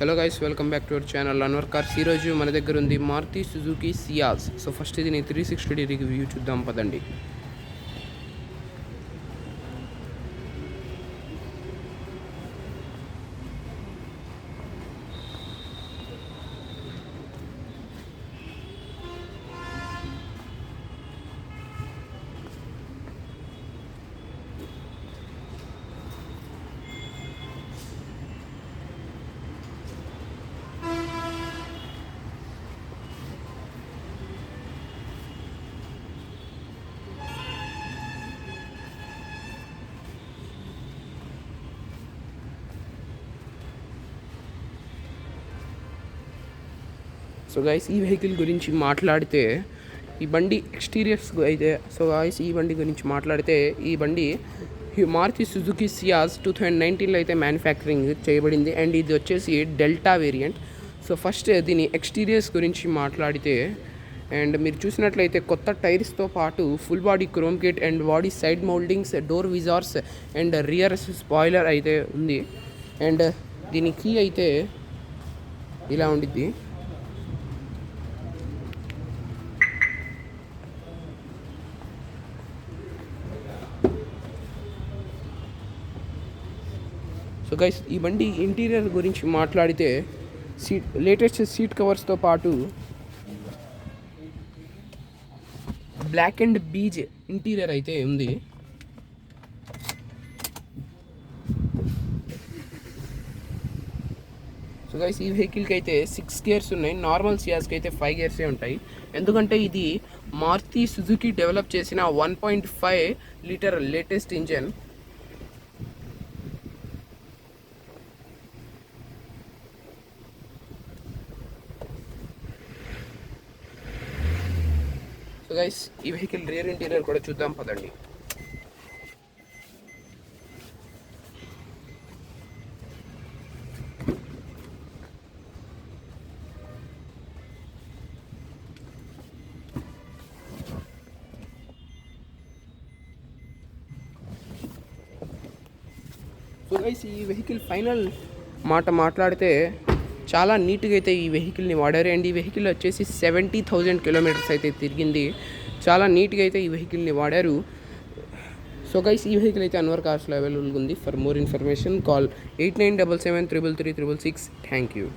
Hello guys, welcome back to our channel Anwar cars. ఈరోజు మన దగ్గర ఉంది Maruti Suzuki Ciaz. So first ఇది 360 రివ్యూ చూద్దాం పదండి. సో గైస్, ఈ వెహికల్ గురించి మాట్లాడితే ఈ బండి ఎక్స్టీరియర్స్ అయితే ఈ బండి గురించి మాట్లాడితే ఈ బండి మారుతి సుజుకి సియాజ్ 2019లో అయితే మ్యానుఫ్యాక్చరింగ్ చేయబడింది. అండ్ ఇది వచ్చేసి డెల్టా వేరియంట్. సో ఫస్ట్ దీని ఎక్స్టీరియర్స్ గురించి మాట్లాడితే, అండ్ మీరు చూసినట్లయితే కొత్త టైర్స్తో పాటు full body chrome kit and body side mouldings, door visors and rear spoiler అయితే ఉంది. అండ్ దీని కీ అయితే ఇలా ఉండిద్ది. సో గైస్, ఈ బండి ఇంటీరియర్ గురించి మాట్లాడితే లేటెస్ట్ సీట్ కవర్స్తో పాటు బ్లాక్ అండ్ బీజ్ ఇంటీరియర్ అయితే ఉంది. సో గైస్, ఈ వెహికల్కి అయితే 6 గేర్స్ ఉన్నాయి. నార్మల్ సియాజ్కి అయితే 5 గేర్సే ఉంటాయి. ఎందుకంటే ఇది మారుతి సుజుకి డెవలప్ చేసిన 1.5 litre latest engine. So guys, ఈ వెహికల్ రియర్ ఇంటీరియర్ కూడా చూద్దాం పదండి. సో గైస్, ఈ వెహికల్ ఫైనల్ మాట్లాడితే చాలా నీట్గా అయితే ఈ వెహికల్ని వాడారు. అండ్ ఈ వెహికల్ వచ్చేసి 70,000 కిలోమీటర్స్ అయితే తిరిగింది. చాలా నీట్గా అయితే ఈ వెహికల్ని వాడారు. సో గైస్, ఈ వెహికల్ అయితే అన్వర్ కార్స్లో అవైలబుల్గా ఉంది. For more information call 8977333366. Thank you.